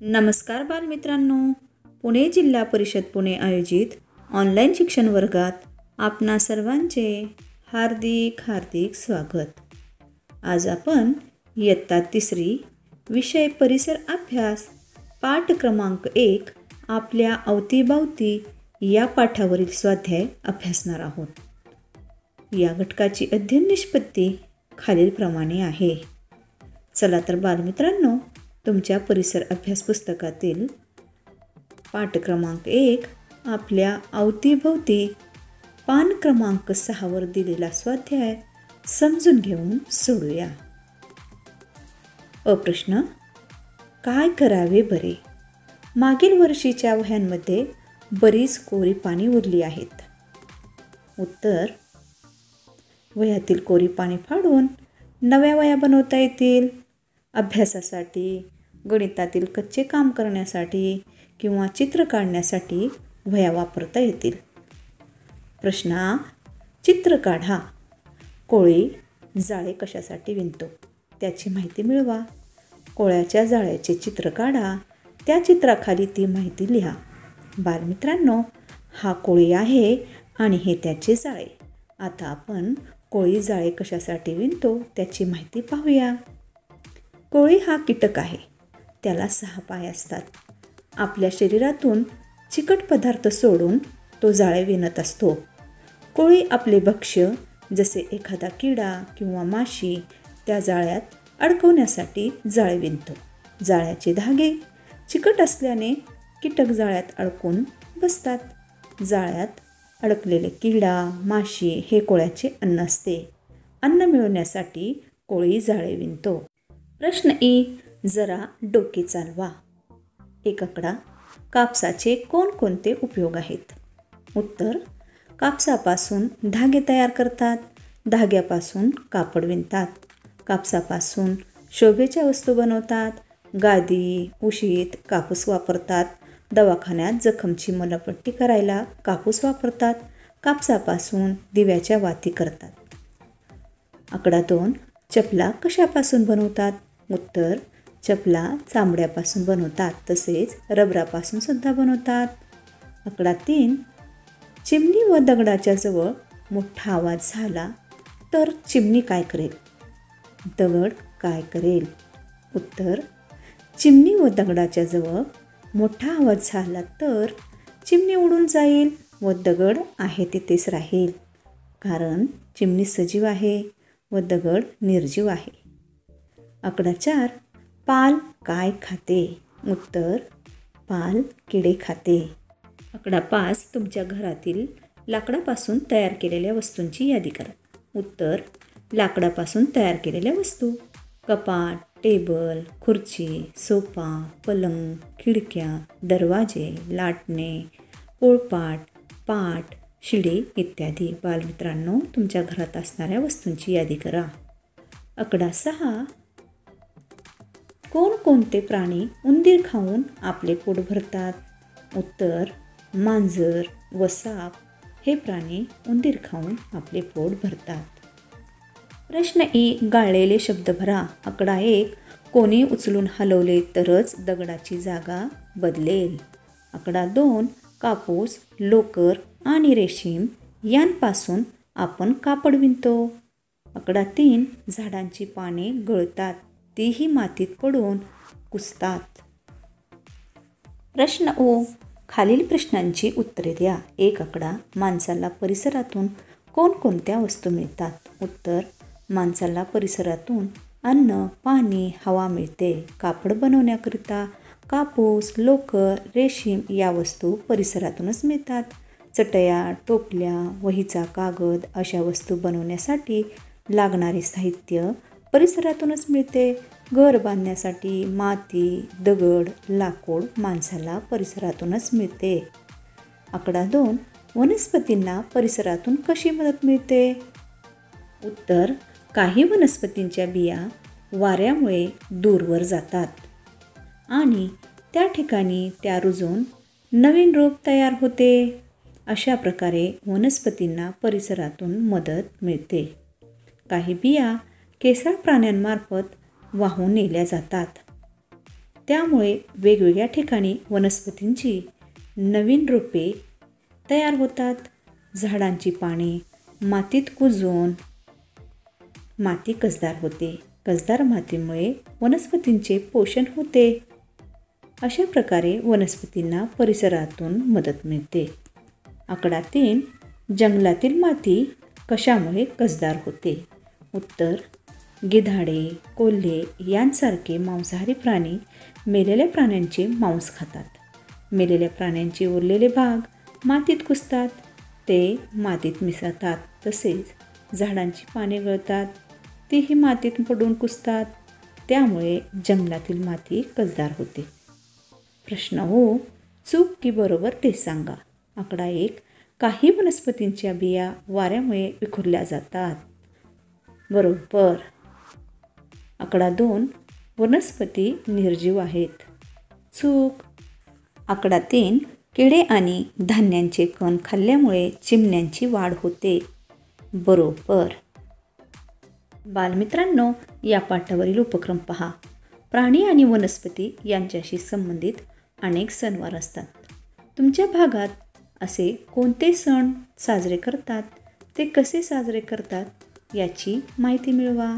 नमस्कार बालमित्रांनो, पुणे जिल्हा परिषद पुणे आयोजित ऑनलाईन शिक्षण वर्गात आपणा सर्वांचे हार्दिक स्वागत. आज आपण इयत्ता 3 विषय परिसर अभ्यास पाठ क्रमांक 1 आपल्या अवतीभवती या पाठावरील स्वाध्याय अभ्यासणार आहोत. या घटकाची अध्ययन निष्पत्ती खालीलप्रमाणे आहे. चला तर बालमित्रांनो, तुमच्या परिसर अभ्यास पुस्तकातील पाठ क्रमांक 1 आपल्या अवतीभवती पान क्रमांक 6 वर दिलेला स्वाध्याय समजून घेऊन सोडूया. प्रश्न, काय करावे बरे? मागील वर्षीच्या वह्यांमध्ये बरीच कोरी पाने उरली आहेत. उत्तर, वह्यातील कोरी पाने फाडून नव्या वह्या बनवता येतील. अभ्यासासाठी, गणितातील कच्चे काम करण्यासाठी किंवा चित्र काढण्यासाठी वह्या वापरता येतील. प्रश्न, चित्र काढा. कोळी जाळे कशासाठी विणतो त्याची माहिती मिळवा. कोळ्याच्या जाळ्याचे चित्र काढा. त्या चित्राखाली ती माहिती लिहा. बालमित्रांनो, हा कोळी आहे आणि हे त्याचे जाळे. आता आपण कोळी जाळे कशासाठी विणतो त्याची माहिती पाहूया. कोळी हा कीटक आहे. त्याला 6 पाय असतात. आपल्या शरीरातून चिकट पदार्थ सोडून तो जाळे विणत असतो. कोळी आपले भक्ष्य जसे एखादा किडा किंवा माशी त्या जाळ्यात अडकवण्यासाठी जाळे विणतो. जाळ्याचे धागे चिकट असल्याने कीटक जाळ्यात अडकून बसतात. जाळ्यात अडकलेले किडा, माशी हे कोळ्याचे अन्न असते. अन्न मिळवण्यासाठी कोळी जाळे विणतो. प्रश्न ई, जरा डोके चालवा. 1 आकडा, कापसाचे कोणकोणते उपयोग आहेत? उत्तर, कापसापासून धागे तयार करतात. धाग्यापासून कापड विणतात. कापसापासून शोभेच्या वस्तू बनवतात. गादी, उशीत कापूस वापरतात. दवाखान्यात जखमची मलमपट्टी करायला कापूस वापरतात. कापसापासून दिव्याच्या वाती करतात. आकडा 2, चपला कशापासून बनवतात? उत्तर, चपला चामड्यापासून बनवतात. तसेच रबरापासून सुद्धा बनवतात. आकडा 3, चिमणी व दगडाच्या जवळ मोठा आवाज झाला तर चिमणी काय करेल? दगड काय करेल? उत्तर, चिमणी व दगडाच्या जवळ मोठा आवाज झाला तर चिमणी उडून जाईल व दगड आहे तिथेच राहील. कारण चिमणी सजीव आहे व दगड निर्जीव आहे. आकडा 4, पाल काय खाते? उत्तर, पाल किडे खाते. आकडा 5, तुमच्या घरातील लाकडापासून तयार केलेल्या वस्तूंची यादी करा. उत्तर, लाकडापासून तयार केलेल्या वस्तू: कपाट, टेबल, खुर्ची, सोफा, पलंग, खिडक्या, दरवाजे, लाटणे, पोळपाट, पाट, शिडी इत्यादी. बालमित्रांनो, तुमच्या घरात असणाऱ्या वस्तूंची यादी करा. आकडा 6, कोणकोणते प्राणी उंदीर खाऊन आपले पोट भरतात? उत्तर, मांजर व साप हे प्राणी उंदीर खाऊन आपले पोट भरतात. प्रश्न ई, गाळलेले शब्द भरा. आकडा 1, कोणी उचलून हलवले तरच दगडाची जागा बदलेल. आकडा 2, कापूस, लोकर आणि रेशीम यांपासून आपण कापड विणतो. आकडा 3, झाडांची पाने गळतात. तीही मातीत पडून कुजतात. प्रश्न ओ, खालील प्रश्नांची उत्तरे द्या. 1 आकडा, माणसाला परिसरातून कोणकोणत्या वस्तू मिळतात? उत्तर, माणसाला परिसरातून अन्न, पाणी, हवा मिळते. कापड बनवण्याकरिता कापूस, लोकर, रेशीम या वस्तू परिसरातूनच मिळतात. चटया, टोपल्या, वहीचा कागद अशा वस्तू बनवण्यासाठी लागणारे साहित्य परिसरातूनच मिळते. घर बांधण्यासाठी माती, दगड, लाकूड माणसाला परिसरातूनच मिळते. आकडा 2, वनस्पतींना परिसरातून कशी मदत मिळते? उत्तर, काही वनस्पतींच्या बिया वाऱ्यामुळे दूरवर जातात आणि त्या ठिकाणी त्या रुजून नवीन रोप तयार होते. अशा प्रकारे वनस्पतींना परिसरातून मदत मिळते. काही बिया केसाळ प्राण्यांमार्फत वाहून नेल्या जातात. त्यामुळे वेगवेगळ्या ठिकाणी वनस्पतींची नवीन रोपे तयार होतात. झाडांची पाने मातीत कुजून माती कसदार होते. कसदार मातीमुळे वनस्पतींचे पोषण होते. अशा प्रकारे वनस्पतींना परिसरातून मदत मिळते. आकडा 3. जंगलातील माती कशामुळे कसदार होते? उत्तर: गिधाडे, कोल्हे यांसारखे मांसाहारी प्राणी मेलेल्या प्राण्यांचे मांस खातात. मेलेल्या प्राण्यांचे उरलेले भाग मातीत कुजतात. ते मातीत मिसळतात. तसेच झाडांची पाने गळतात. तीही मातीत पडून कुजतात. त्यामुळे जंगलातील माती कसदार होते. प्रश्न हो, चूक की बरोबर ते सांगा. आकडा 1. काही वनस्पतींच्या बिया वाऱ्यामुळे विखुरल्या जातात. बरोबर. आकडा 2. वनस्पती निर्जीव आहेत. चूक. आकडा 3. किडे आणि धान्यांचे कण खाल्ल्यामुळे चिमण्यांची वाढ होते. बरोबर. बालमित्रांनो, या पाठावरील उपक्रम पहा. प्राणी आणि वनस्पती यांच्याशी संबंधित अनेक सणवार असतात. तुमच्या भागात असे कोणते सण साजरे करतात? ते कसे साजरे करतात याची माहिती मिळवा.